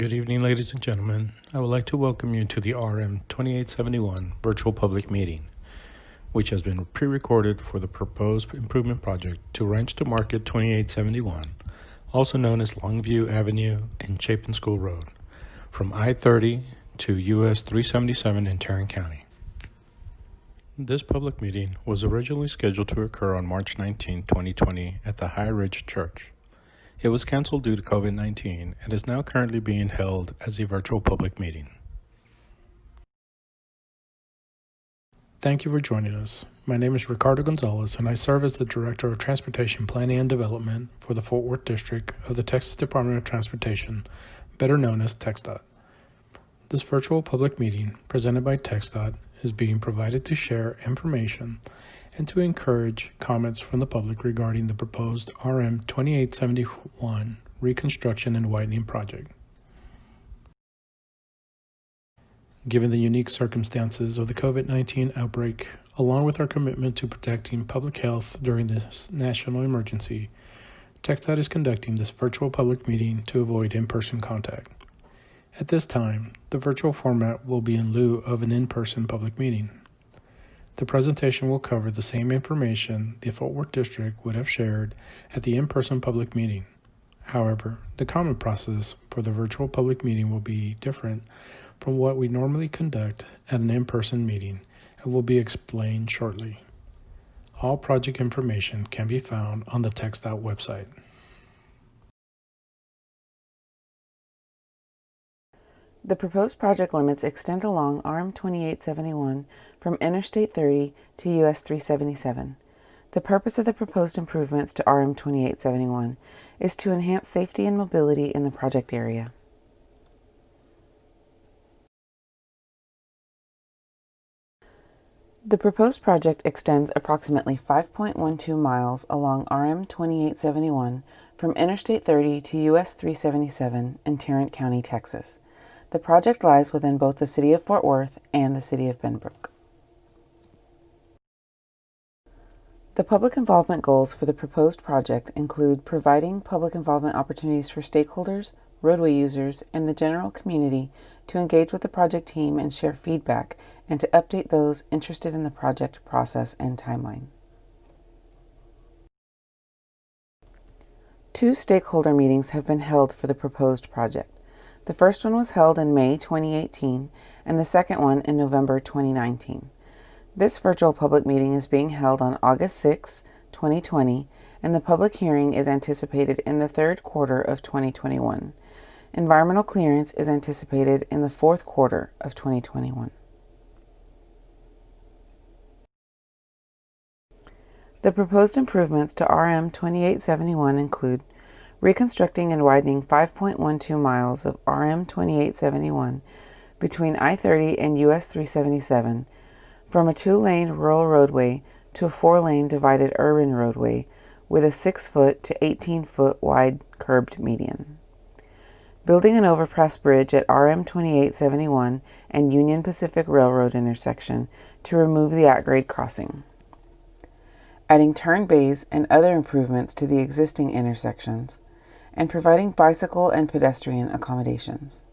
Good evening, ladies and gentlemen. I would like to welcome you to the RM 2871 virtual public meeting, which has been pre-recorded for the proposed improvement project to Ranch to Market 2871, also known as Longview Avenue and Chapin School Road, from I-30 to US 377 in Tarrant County. This public meeting was originally scheduled to occur on March 19, 2020 at the High Ridge Church. It was canceled due to COVID-19 and is now currently being held as a virtual public meeting. Thank you for joining us. My name is Ricardo Gonzalez, and I serve as the Director of Transportation Planning and Development for the Fort Worth District of the Texas Department of Transportation, better known as TxDOT. This virtual public meeting, presented by TxDOT, is being provided to share information and to encourage comments from the public regarding the proposed RM 2871 reconstruction and widening project. Given the unique circumstances of the COVID-19 outbreak, along with our commitment to protecting public health during this national emergency, TxDOT is conducting this virtual public meeting to avoid in-person contact. At this time, the virtual format will be in lieu of an in-person public meeting. The presentation will cover the same information the Fort Worth District would have shared at the in-person public meeting. However, the comment process for the virtual public meeting will be different from what we normally conduct at an in-person meeting and will be explained shortly. All project information can be found on the TxDOT website. The proposed project limits extend along RM 2871 from Interstate 30 to US 377. The purpose of the proposed improvements to RM 2871 is to enhance safety and mobility in the project area. The proposed project extends approximately 5.12 miles along RM 2871 from Interstate 30 to US 377 in Tarrant County, Texas. The project lies within both the City of Fort Worth and the City of Benbrook. The public involvement goals for the proposed project include providing public involvement opportunities for stakeholders, roadway users, and the general community to engage with the project team and share feedback, and to update those interested in the project process and timeline. 2 stakeholder meetings have been held for the proposed project. The first one was held in May 2018 and the second one in November 2019. This virtual public meeting is being held on August 6, 2020, and the public hearing is anticipated in the third quarter of 2021. Environmental clearance is anticipated in the fourth quarter of 2021. The proposed improvements to RM 2871 include reconstructing and widening 5.12 miles of RM 2871 between I-30 and US 377 from a 2-lane rural roadway to a 4-lane divided urban roadway with a 6-foot to 18-foot wide curbed median. Building an overpass bridge at RM 2871 and Union Pacific Railroad intersection to remove the at-grade crossing. Adding turn bays and other improvements to the existing intersections, and providing bicycle and pedestrian accommodations.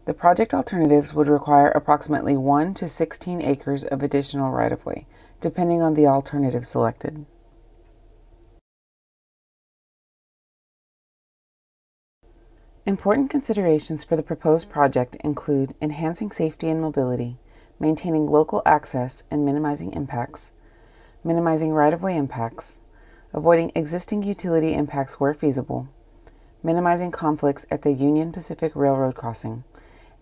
The project alternatives would require approximately 1 to 16 acres of additional right-of-way, depending on the alternative selected. Important considerations for the proposed project include enhancing safety and mobility, maintaining local access and minimizing impacts, minimizing right-of-way impacts, avoiding existing utility impacts where feasible, minimizing conflicts at the Union Pacific Railroad crossing,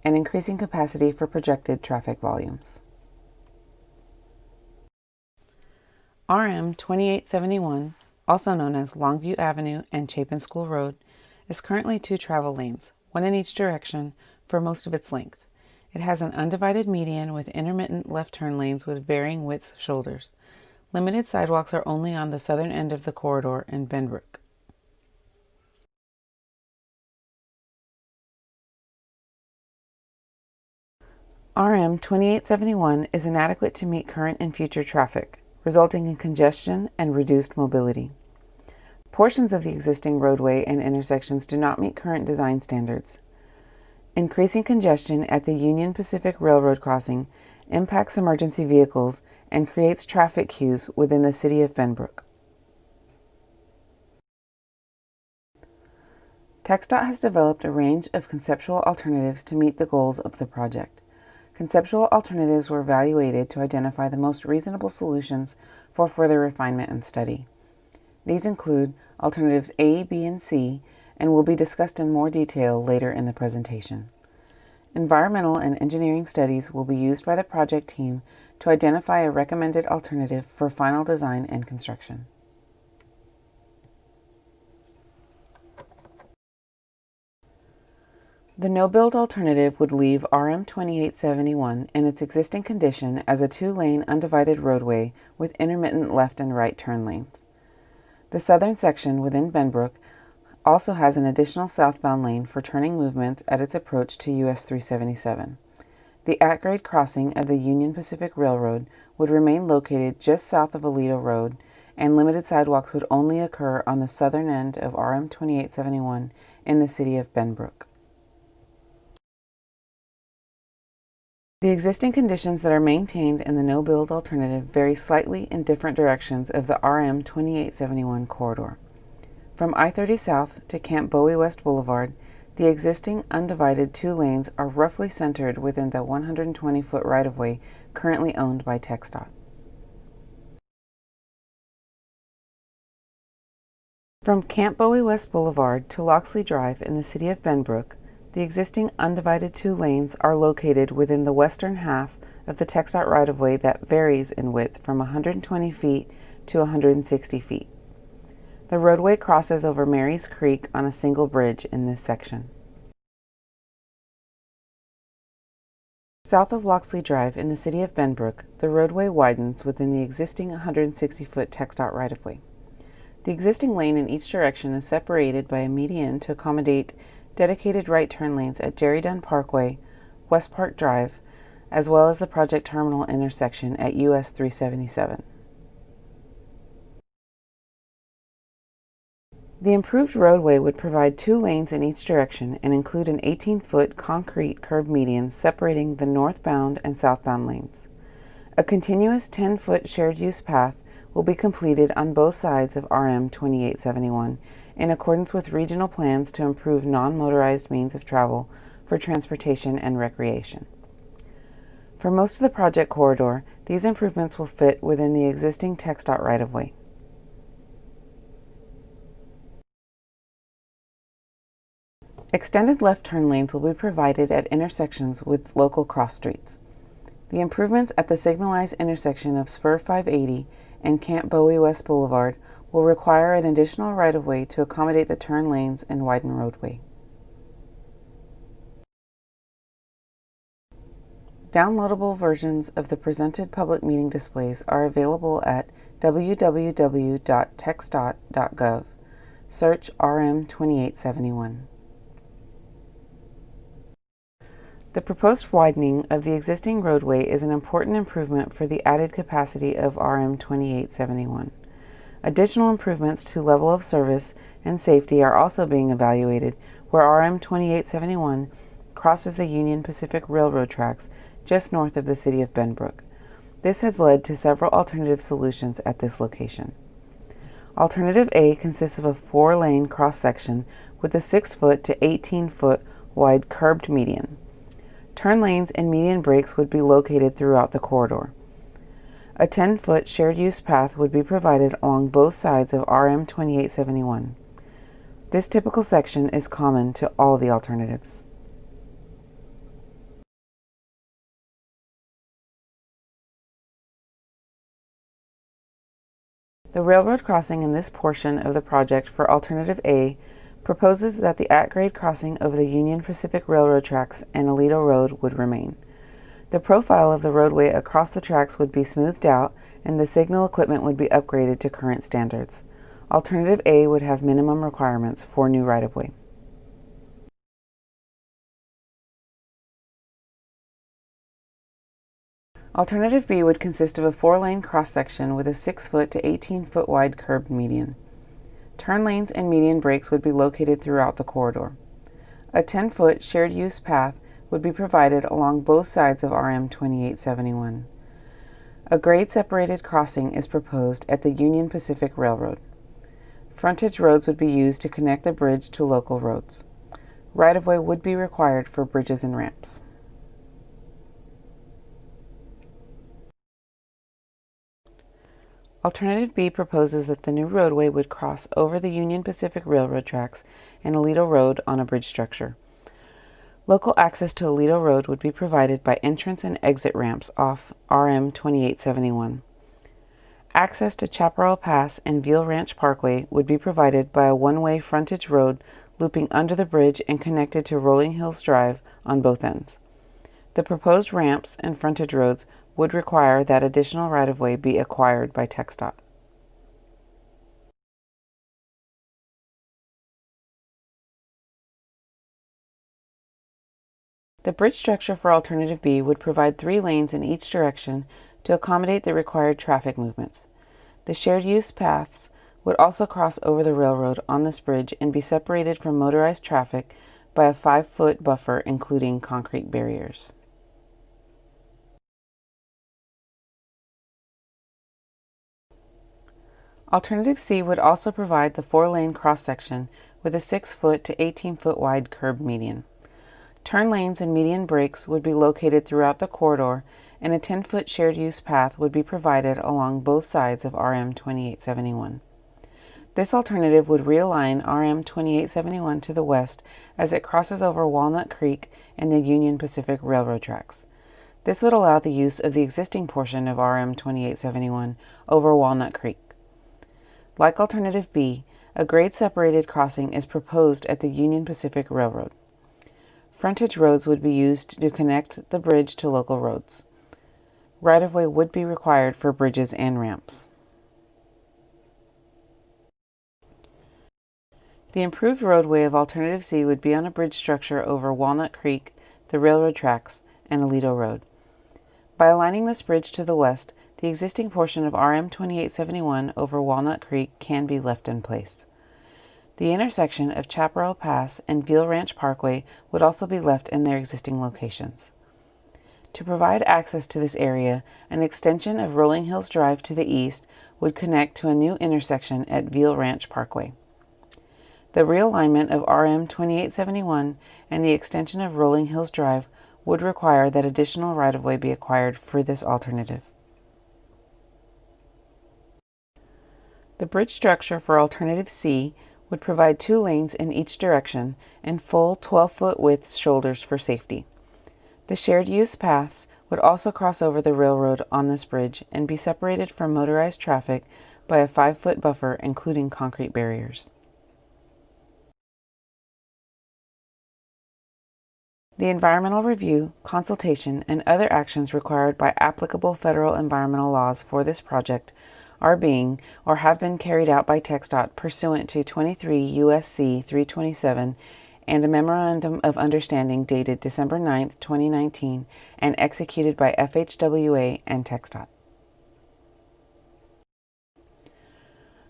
and increasing capacity for projected traffic volumes. RM 2871, also known as Longview Avenue and Chapin School Road, is currently 2 travel lanes, 1 in each direction, for most of its length. It has an undivided median with intermittent left turn lanes with varying widths of shoulders. Limited sidewalks are only on the southern end of the corridor in Benbrook. RM 2871 is inadequate to meet current and future traffic, resulting in congestion and reduced mobility. Portions of the existing roadway and intersections do not meet current design standards. Increasing congestion at the Union Pacific Railroad crossing impacts emergency vehicles and creates traffic queues within the city of Benbrook. TxDOT has developed a range of conceptual alternatives to meet the goals of the project. Conceptual alternatives were evaluated to identify the most reasonable solutions for further refinement and study. These include alternatives A, B, and C, and will be discussed in more detail later in the presentation. Environmental and engineering studies will be used by the project team to identify a recommended alternative for final design and construction. The no-build alternative would leave RM 2871 in its existing condition as a two-lane undivided roadway with intermittent left and right turn lanes. The southern section within Benbrook also has an additional southbound lane for turning movements at its approach to US 377. The at-grade crossing of the Union Pacific Railroad would remain located just south of Aledo Road, and limited sidewalks would only occur on the southern end of RM 2871 in the city of Benbrook. The existing conditions that are maintained in the no-build alternative vary slightly in different directions of the RM 2871 corridor. From I-30 South to Camp Bowie West Boulevard, the existing undivided two lanes are roughly centered within the 120-foot right-of-way currently owned by TxDOT. From Camp Bowie West Boulevard to Loxley Drive in the city of Benbrook, the existing undivided two lanes are located within the western half of the TxDOT right-of-way that varies in width from 120 feet to 160 feet. The roadway crosses over Mary's Creek on a single bridge in this section. South of Loxley Drive in the city of Benbrook, the roadway widens within the existing 160-foot TxDOT right-of-way. The existing lane in each direction is separated by a median to accommodate dedicated right turn lanes at Jerry Dunn Parkway, West Park Drive, as well as the project terminal intersection at US 377. The improved roadway would provide two lanes in each direction and include an 18-foot concrete curb median separating the northbound and southbound lanes. A continuous 10-foot shared-use path will be completed on both sides of RM 2871 in accordance with regional plans to improve non-motorized means of travel for transportation and recreation. For most of the project corridor, these improvements will fit within the existing TxDOT right-of-way. Extended left turn lanes will be provided at intersections with local cross streets. The improvements at the signalized intersection of Spur 580 and Camp Bowie West Boulevard will require an additional right-of-way to accommodate the turn lanes and widen roadway. Downloadable versions of the presented public meeting displays are available at www.txdot.gov. Search RM 2871. The proposed widening of the existing roadway is an important improvement for the added capacity of RM 2871. Additional improvements to level of service and safety are also being evaluated where RM 2871 crosses the Union Pacific Railroad tracks just north of the city of Benbrook. This has led to several alternative solutions at this location. Alternative A consists of a 4-lane cross-section with a 6-foot to 18-foot wide curbed median. Turn lanes and median breaks would be located throughout the corridor. A 10-foot shared-use path would be provided along both sides of RM 2871. This typical section is common to all the alternatives. The railroad crossing in this portion of the project for Alternative A proposes that the at-grade crossing over the Union Pacific Railroad tracks and Aledo Road would remain. The profile of the roadway across the tracks would be smoothed out and the signal equipment would be upgraded to current standards. Alternative A would have minimum requirements for new right-of-way. Alternative B would consist of a 4-lane cross-section with a 6-foot to 18-foot wide curbed median. Turn lanes and median breaks would be located throughout the corridor. A 10-foot shared use path would be provided along both sides of RM 2871. A grade-separated crossing is proposed at the Union Pacific Railroad. Frontage roads would be used to connect the bridge to local roads. Right-of-way would be required for bridges and ramps. Alternative B proposes that the new roadway would cross over the Union Pacific Railroad tracks and Aledo Road on a bridge structure. Local access to Aledo Road would be provided by entrance and exit ramps off RM 2871. Access to Chaparral Pass and Veal Ranch Parkway would be provided by a one-way frontage road looping under the bridge and connected to Rolling Hills Drive on both ends. The proposed ramps and frontage roads would require that additional right-of-way be acquired by TxDOT. The bridge structure for Alternative B would provide 3 lanes in each direction to accommodate the required traffic movements. The shared use paths would also cross over the railroad on this bridge and be separated from motorized traffic by a 5-foot buffer including concrete barriers. Alternative C would also provide the 4-lane cross-section with a 6-foot to 18-foot wide curb median. Turn lanes and median breaks would be located throughout the corridor, and a 10-foot shared use path would be provided along both sides of RM 2871. This alternative would realign RM 2871 to the west as it crosses over Walnut Creek and the Union Pacific Railroad tracks. This would allow the use of the existing portion of RM 2871 over Walnut Creek. Like Alternative B, a grade-separated crossing is proposed at the Union Pacific Railroad. Frontage roads would be used to connect the bridge to local roads. Right-of-way would be required for bridges and ramps. The improved roadway of Alternative C would be on a bridge structure over Walnut Creek, the railroad tracks, and Aledo Road. By aligning this bridge to the west, the existing portion of RM 2871 over Walnut Creek can be left in place. The intersection of Chaparral Pass and Veal Ranch Parkway would also be left in their existing locations. To provide access to this area, an extension of Rolling Hills Drive to the east would connect to a new intersection at Veal Ranch Parkway. The realignment of RM 2871 and the extension of Rolling Hills Drive would require that additional right-of-way be acquired for this alternative. The bridge structure for Alternative C would provide 2 lanes in each direction and full 12-foot width shoulders for safety. The shared use paths would also cross over the railroad on this bridge and be separated from motorized traffic by a 5-foot buffer including concrete barriers. The environmental review, consultation, and other actions required by applicable federal environmental laws for this project are being or have been carried out by TxDOT pursuant to 23 U.S.C. 327 and a Memorandum of Understanding dated December 9, 2019 and executed by FHWA and TxDOT.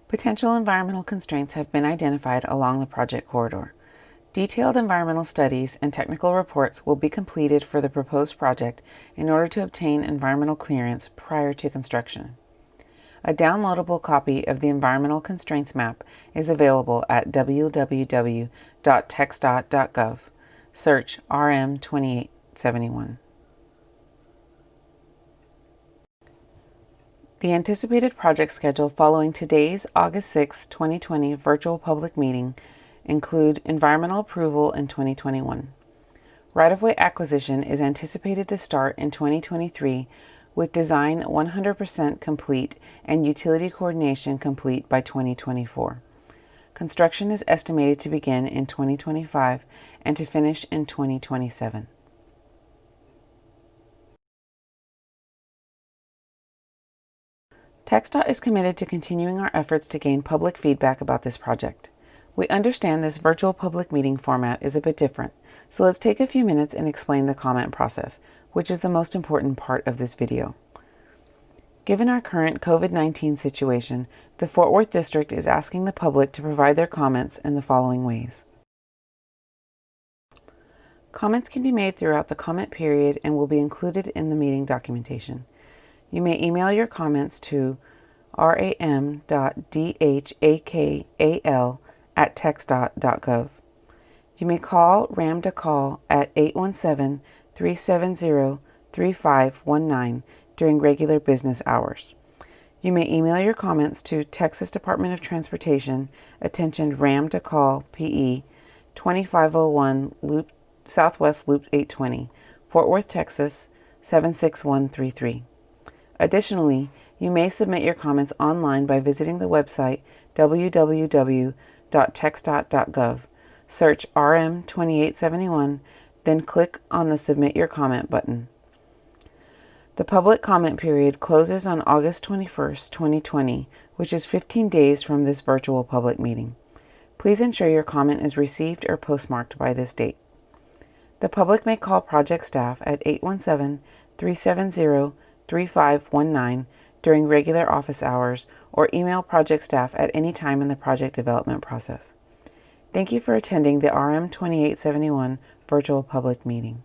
Potential environmental constraints have been identified along the project corridor. Detailed environmental studies and technical reports will be completed for the proposed project in order to obtain environmental clearance prior to construction. A downloadable copy of the environmental constraints map is available at www.txdot.gov. Search RM 2871. The anticipated project schedule following today's August 6, 2020 virtual public meeting include environmental approval in 2021. Right-of-way acquisition is anticipated to start in 2023 with design 100% complete and utility coordination complete by 2024. Construction is estimated to begin in 2025 and to finish in 2027. TxDOT is committed to continuing our efforts to gain public feedback about this project. We understand this virtual public meeting format is a bit different, so let's take a few minutes and explain the comment process, which is the most important part of this video. Given our current COVID-19 situation, the Fort Worth District is asking the public to provide their comments in the following ways. Comments can be made throughout the comment period and will be included in the meeting documentation. You may email your comments to ram.dhakal@txdot.gov. You may call RAM2Call at 817-370-3519 during regular business hours. You may email your comments to Texas Department of Transportation, attention RAM2Call PE 2501 Southwest Loop 820, Fort Worth, Texas 76133. Additionally, you may submit your comments online by visiting the website www.TxDOT.gov. Search RM2871, then click on the Submit Your Comment button. The public comment period closes on August 21st, 2020, which is 15 days from this virtual public meeting. Please ensure your comment is received or postmarked by this date. The public may call project staff at 817-370-3519 during regular office hours or email project staff at any time in the project development process. Thank you for attending the RM2871 virtual public meeting.